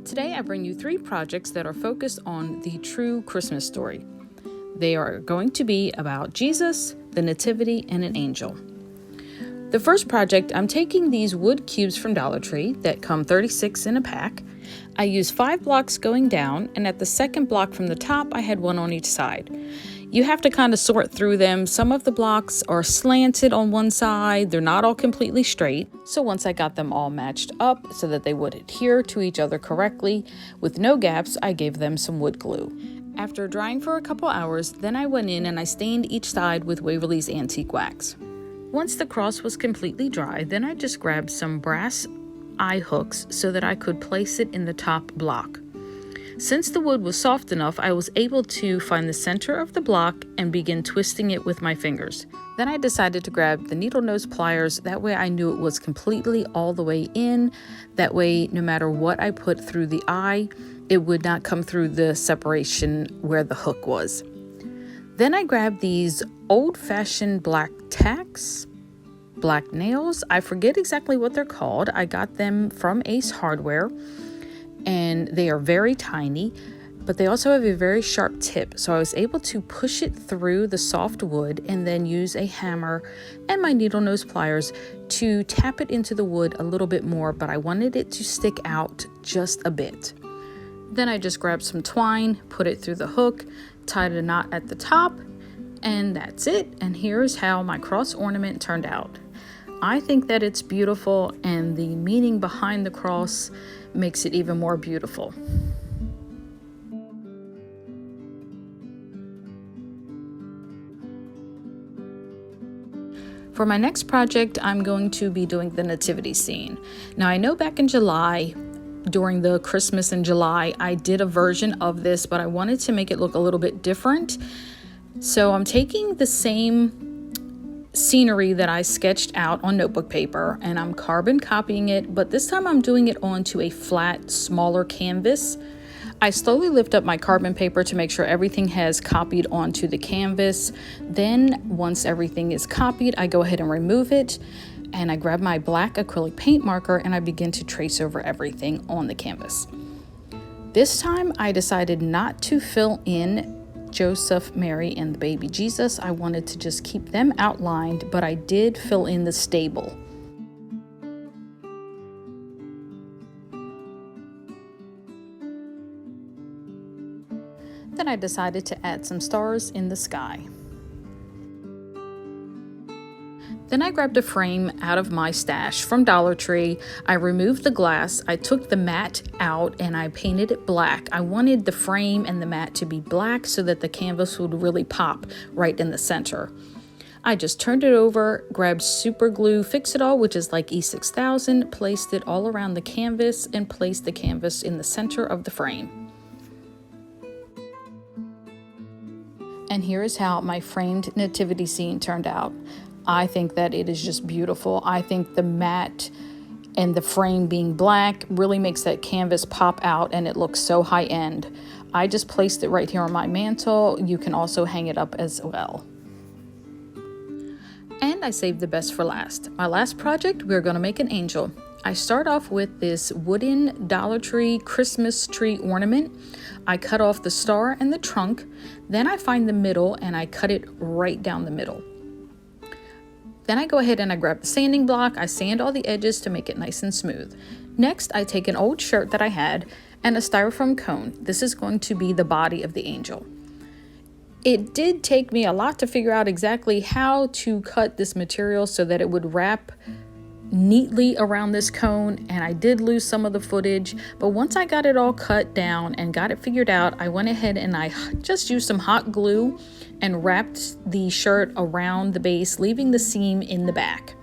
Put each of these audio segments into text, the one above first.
Today I bring you 3 projects that are focused on the true Christmas story. They are going to be about Jesus, the Nativity, and an angel. The first project, I'm taking these wood cubes from Dollar Tree that come 36 in a pack. I use 5 blocks going down, and at the second block from the top, I had one on each side. You have to kind of sort through them. Some of the blocks are slanted on one side. They're not all completely straight. So once I got them all matched up so that they would adhere to each other correctly, with no gaps, I gave them some wood glue. After drying for a couple hours, then I went in and I stained each side with Waverly's Antique Wax. Once the cross was completely dry, then I just grabbed some brass eye hooks so that I could place it in the top block. Since the wood was soft enough, I was able to find the center of the block and begin twisting it with my fingers. Then I decided to grab the needle nose pliers. That way I knew it was completely all the way in. That way, no matter what I put through the eye, it would not come through the separation where the hook was. Then I grabbed these old-fashioned black tacks, black nails. I forget exactly what they're called. I got them from Ace Hardware. And they are very tiny, but they also have a very sharp tip. So I was able to push it through the soft wood and then use a hammer and my needle nose pliers to tap it into the wood a little bit more, but I wanted it to stick out just a bit. Then I just grabbed some twine, put it through the hook, tied a knot at the top, and that's it. And here's how my cross ornament turned out. I think that it's beautiful, and the meaning behind the cross makes it even more beautiful. For my next project, I'm going to be doing the nativity scene. Now I know back in July, during the Christmas in July, I did a version of this, but I wanted to make it look a little bit different. So I'm taking the same scenery that I sketched out on notebook paper and I'm carbon copying it, but this time I'm doing it onto a flat, smaller canvas. I slowly lift up my carbon paper to make sure everything has copied onto the canvas. Then once everything is copied, I go ahead and remove it and I grab my black acrylic paint marker and I begin to trace over everything on the canvas. This time I decided not to fill in Joseph, Mary, and the baby Jesus. I wanted to just keep them outlined, but I did fill in the stable. Then I decided to add some stars in the sky. Then I grabbed a frame out of my stash from Dollar Tree. I removed the glass. I took the mat out and I painted it black. I wanted the frame and the mat to be black so that the canvas would really pop right in the center. I just turned it over, grabbed super glue Fix-It-All, which is like E6000, placed it all around the canvas and placed the canvas in the center of the frame. And here is how my framed nativity scene turned out. I think that it is just beautiful. I think the mat and the frame being black really makes that canvas pop out and it looks so high end. I just placed it right here on my mantle. You can also hang it up as well. And I saved the best for last. My last project, we're going to make an angel. I start off with this wooden Dollar Tree Christmas tree ornament. I cut off the star and the trunk. Then I find the middle and I cut it right down the middle. Then I go ahead and I grab the sanding block. I sand all the edges to make it nice and smooth. Next, I take an old shirt that I had and a styrofoam cone. This is going to be the body of the angel. It did take me a lot to figure out exactly how to cut this material so that it would wrap neatly around this cone, and I did lose some of the footage, but once I got it all cut down and got it figured out, I went ahead and I just used some hot glue and wrapped the shirt around the base, leaving the seam in the back.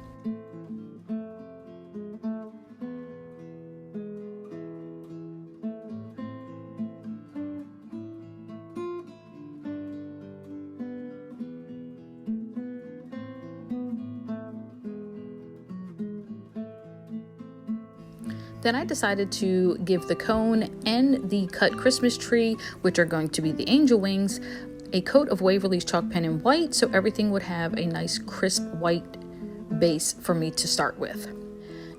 Then I decided to give the cone and the cut Christmas tree, which are going to be the angel wings, a coat of Waverly's chalk pen in white so everything would have a nice crisp white base for me to start with.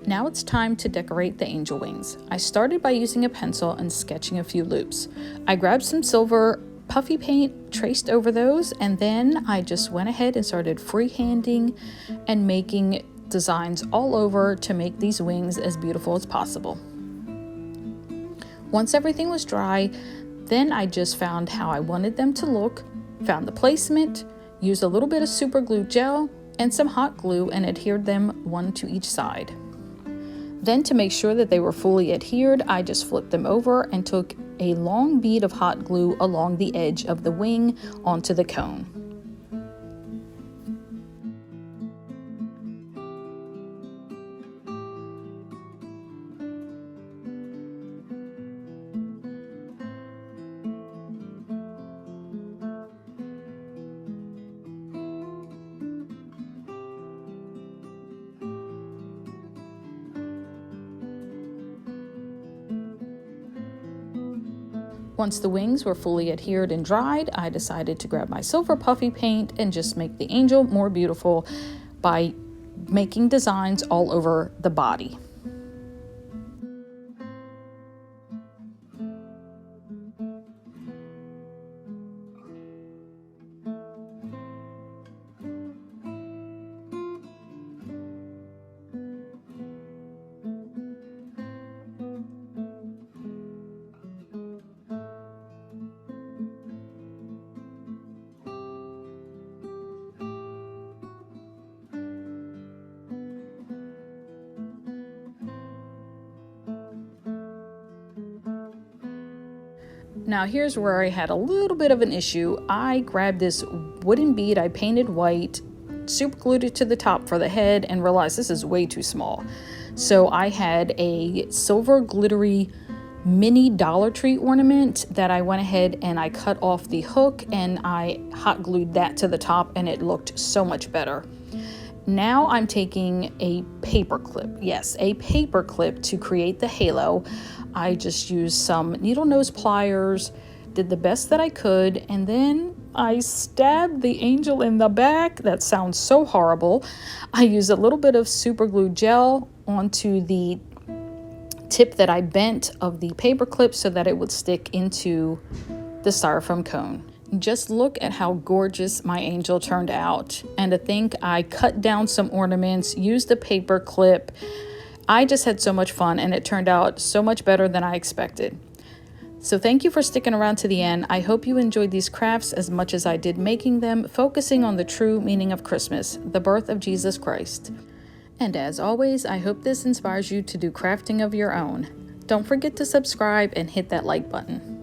Now it's time to decorate the angel wings. I started by using a pencil and sketching a few loops. I grabbed some silver puffy paint, traced over those, and then I just went ahead and started freehanding and making designs all over to make these wings as beautiful as possible. Once everything was dry, then I just found how I wanted them to look, found the placement, used a little bit of super glue gel and some hot glue and adhered them one to each side. Then to make sure that they were fully adhered, I just flipped them over and took a long bead of hot glue along the edge of the wing onto the cone. Once the wings were fully adhered and dried, I decided to grab my silver puffy paint and just make the angel more beautiful by making designs all over the body. Now here's where I had a little bit of an issue. I grabbed this wooden bead I painted white, super glued it to the top for the head, and realized this is way too small. So I had a silver glittery mini Dollar Tree ornament that I went ahead and I cut off the hook and I hot glued that to the top, and it looked so much better. Now I'm taking a paper clip. Yes, a paper clip to create the halo. I just used some needle nose pliers, did the best that I could, and then I stabbed the angel in the back. That sounds so horrible. I used a little bit of super glue gel onto the tip that I bent of the paper clip so that it would stick into the styrofoam cone. Just look at how gorgeous my angel turned out. And to think I cut down some ornaments, used a paper clip. I just had so much fun and it turned out so much better than I expected. So thank you for sticking around to the end. I hope you enjoyed these crafts as much as I did making them, focusing on the true meaning of Christmas, the birth of Jesus Christ. And as always, I hope this inspires you to do crafting of your own. Don't forget to subscribe and hit that like button.